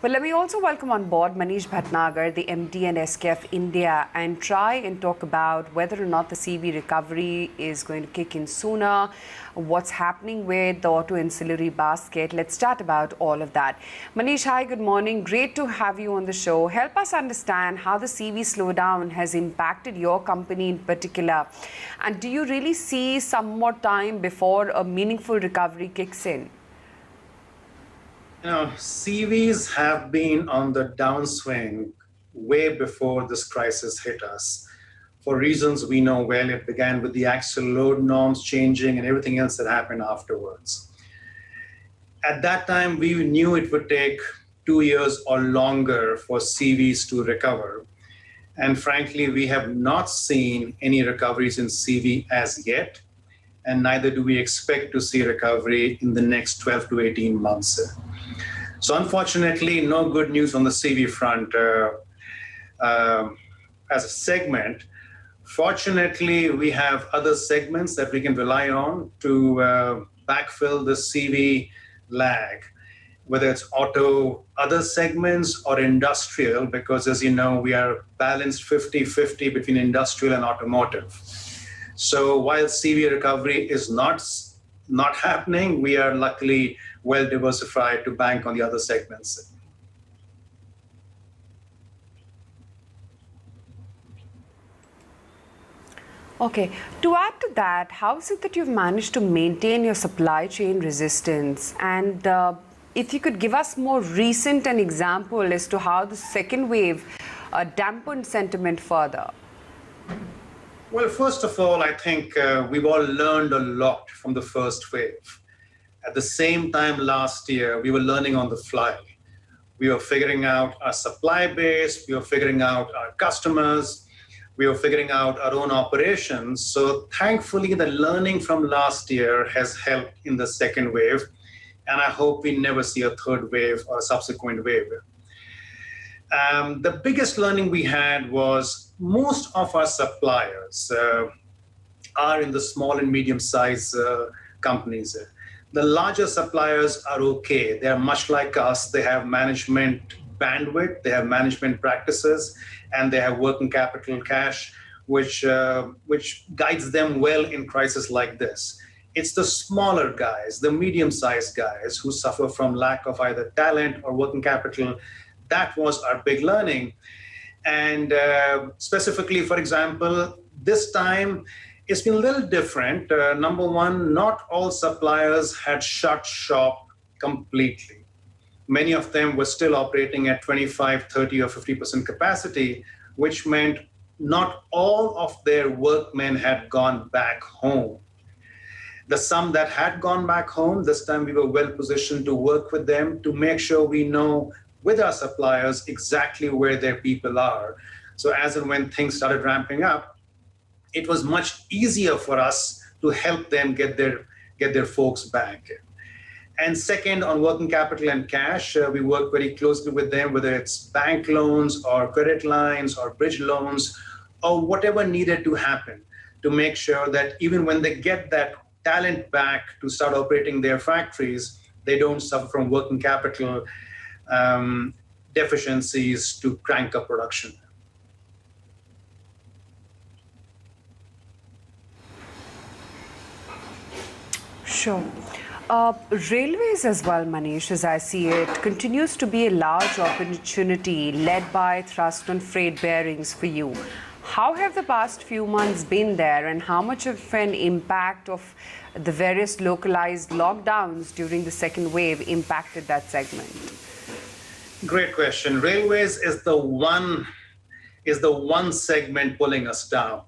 Well, let me also welcome on board Manish Bhatnagar, the MD and SKF India, and try and talk about whether or not the CV recovery is going to kick in sooner, what's happening with the auto ancillary basket. Let's chat about all of that. Manish, hi, good morning. Great to have you on the show. Help us understand how the CV slowdown has impacted your company in particular. And do you really see some more time before a meaningful recovery kicks in? CVs have been on the downswing way before this crisis hit us. For reasons we know well, it began with the axle load norms changing and everything else that happened afterwards. At that time, we knew it would take 2 years or longer for CVs to recover. And frankly, we have not seen any recoveries in CV as yet, and neither do we expect to see recovery in the next 12 to 18 months. So unfortunately, no good news on the CV front as a segment. Fortunately, we have other segments that we can rely on to backfill the CV lag, whether it's auto, other segments, or industrial, because as you know, we are balanced 50-50 between industrial and automotive. So while CV recovery is not happening, we are luckily well diversified to bank on the other segments. Okay, to add to that, how is it that you've managed to maintain your supply chain resistance? And if you could give us more recent an example as to how the second wave dampened sentiment further. Well, first of all, I think we've all learned a lot from the first wave. At the same time last year, we were learning on the fly. We were figuring out our supply base, we were figuring out our customers, we were figuring out our own operations. So thankfully, the learning from last year has helped in the second wave, and I hope we never see a third wave or a subsequent wave. The biggest learning we had was most of our suppliers are in the small and medium-sized companies. The larger suppliers are okay. They're much like us. They have management bandwidth, they have management practices, and they have working capital cash, which guides them well in crises like this. It's the smaller guys, the medium-sized guys who suffer from lack of either talent or working capital. That was our big learning. And specifically, for example, this time, it's been a little different. Number one, not all suppliers had shut shop completely. Many of them were still operating at 25, 30, or 50% capacity, which meant not all of their workmen had gone back home. The some that had gone back home, this time we were well positioned to work with them to make sure we know with our suppliers exactly where their people are. So as and when things started ramping up, it was much easier for us to help them get their folks back. And second, on working capital and cash, we work very closely with them, whether it's bank loans or credit lines or bridge loans or whatever needed to happen to make sure that even when they get that talent back to start operating their factories, they don't suffer from working capital deficiencies to crank up production. Sure. Railways as well, Manish, as I see it, continues to be a large opportunity led by thrust on freight bearings for you. How have the past few months been there, and how much of an impact of the various localized lockdowns during the second wave impacted that segment? Great question. Railways is the one segment pulling us down.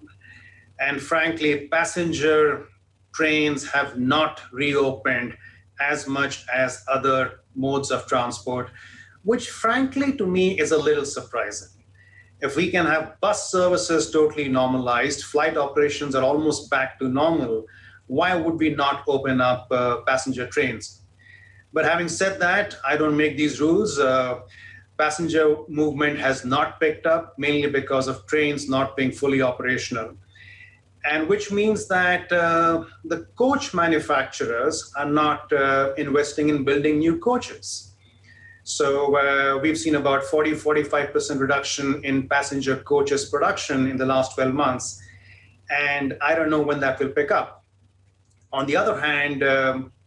And frankly, passenger trains have not reopened as much as other modes of transport, which frankly to me is a little surprising. If we can have bus services totally normalized, flight operations are almost back to normal, why would we not open up passenger trains? But having said that, I don't make these rules. Passenger movement has not picked up, mainly because of trains not being fully operational. And which means that the coach manufacturers are not investing in building new coaches. So we've seen about 40-45% reduction in passenger coaches production in the last 12 months. And I don't know when that will pick up. On the other hand,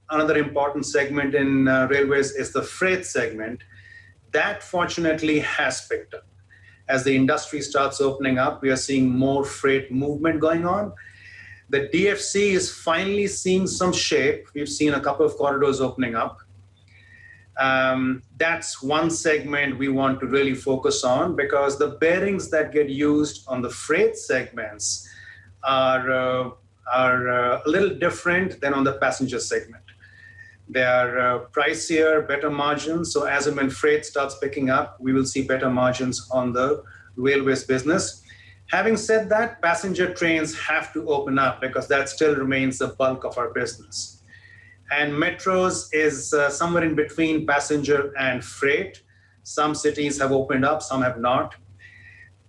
another important segment in railways is the freight segment. That fortunately has picked up. As the industry starts opening up, we are seeing more freight movement going on. The DFC is finally seeing some shape. We've seen a couple of corridors opening up. That's one segment we want to really focus on, because the bearings that get used on the freight segments are a little different than on the passenger segment. They are pricier, better margins. So as and when freight starts picking up, we will see better margins on the railways business. Having said that, passenger trains have to open up, because that still remains the bulk of our business. And metros is somewhere in between passenger and freight. Some cities have opened up, some have not.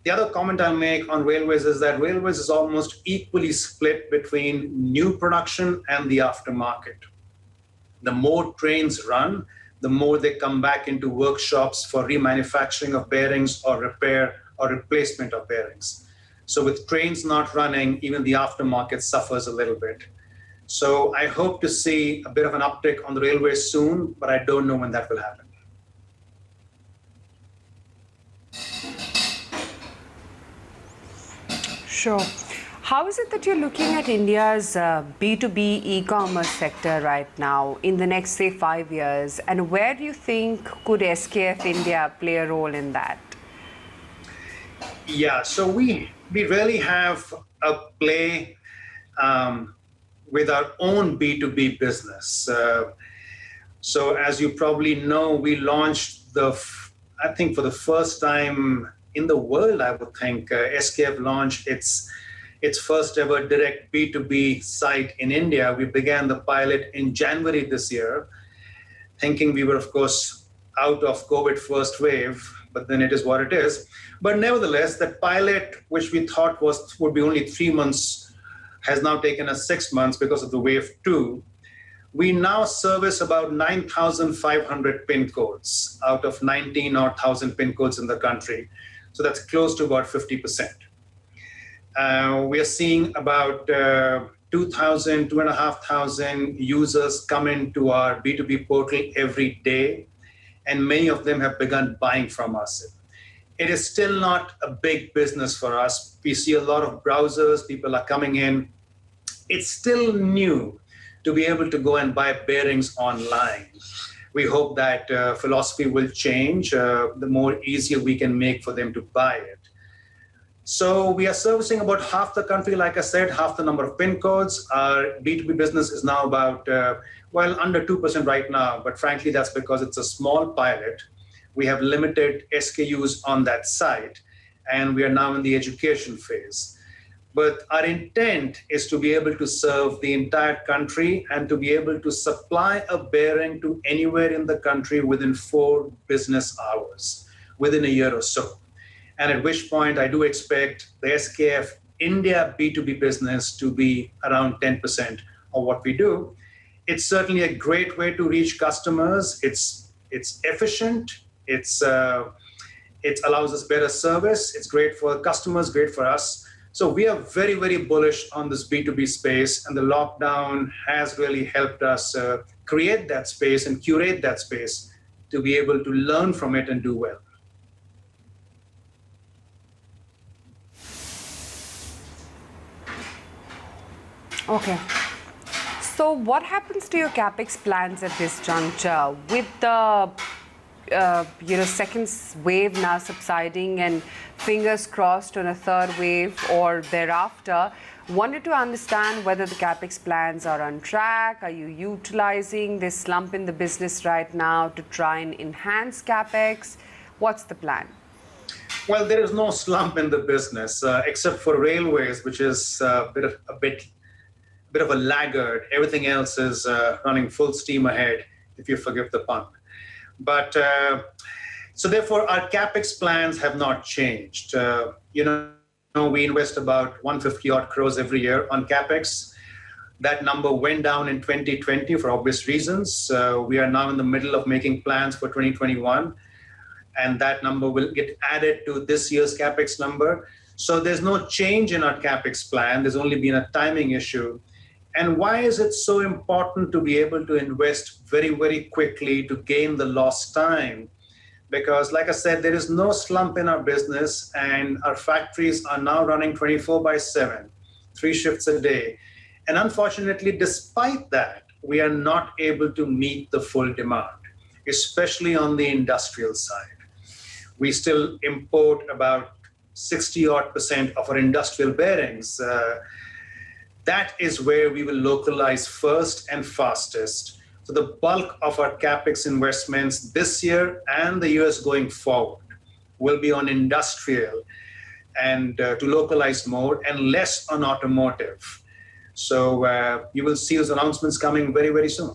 The other comment I'll make on railways is that railways is almost equally split between new production and the aftermarket. The more trains run, the more they come back into workshops for remanufacturing of bearings or repair or replacement of bearings. So with trains not running, even the aftermarket suffers a little bit. So I hope to see a bit of an uptick on the railways soon, but I don't know when that will happen. Sure. How is it that you're looking at India's B2B e-commerce sector right now in the next, say, 5 years? And where do you think could SKF India play a role in that? Yeah, so we really have a play with our own B2B business. So as you probably know, we launched I think for the first time in the world, I would think, SKF launched its first ever direct B2B site in India. We began the pilot in January this year, thinking we were, of course, out of COVID first wave, but then it is what it is. But nevertheless, that pilot, which we thought would be only 3 months, has now taken us 6 months because of the wave 2. We now service about 9,500 pin codes out of 19,000 pin codes in the country. So that's close to about 50%. We are seeing about 2,500 users come into our B2B portal every day, and many of them have begun buying from us. It is still not a big business for us. We see a lot of browsers, people are coming in. It's still new to be able to go and buy bearings online. We hope that philosophy will change, the more easier we can make for them to buy it. So we are servicing about half the country, like I said, half the number of pin codes. Our B2B business is now about, under 2% right now, but frankly, that's because it's a small pilot. We have limited SKUs on that site, and we are now in the education phase. But our intent is to be able to serve the entire country and to be able to supply a bearing to anywhere in the country within 4 business hours, within a year or so. And at which point I do expect the SKF India B2B business to be around 10% of what we do. It's certainly a great way to reach customers. It's efficient. It allows us better service. It's great for customers, great for us. So we are very, very bullish on this B2B space, and the lockdown has really helped us create that space and curate that space to be able to learn from it and do well. Okay. So what happens to your Capex plans at this juncture with the second wave now subsiding and fingers crossed on a third wave or thereafter? Wanted to understand whether the Capex plans are on track. Are you utilizing this slump in the business right now to try and enhance Capex? What's the plan? Well, there is no slump in the business except for railways, which is a bit of a laggard. Everything else is running full steam ahead, if you forgive the pun. But so therefore, our Capex plans have not changed. We invest about 150 odd crores every year on Capex. That number went down in 2020 for obvious reasons. We are now in the middle of making plans for 2021, and that number will get added to this year's Capex number. So there's no change in our Capex plan. There's only been a timing issue. And why is it so important to be able to invest very, very quickly to gain the lost time? Because like I said, there is no slump in our business, and our factories are now running 24/7, 3 shifts a day. And unfortunately, despite that, we are not able to meet the full demand, especially on the industrial side. We still import about 60% of our industrial bearings. That is where we will localize first and fastest. So the bulk of our Capex investments this year and the years going forward will be on industrial and to localize more, and less on automotive. So you will see those announcements coming very, very soon.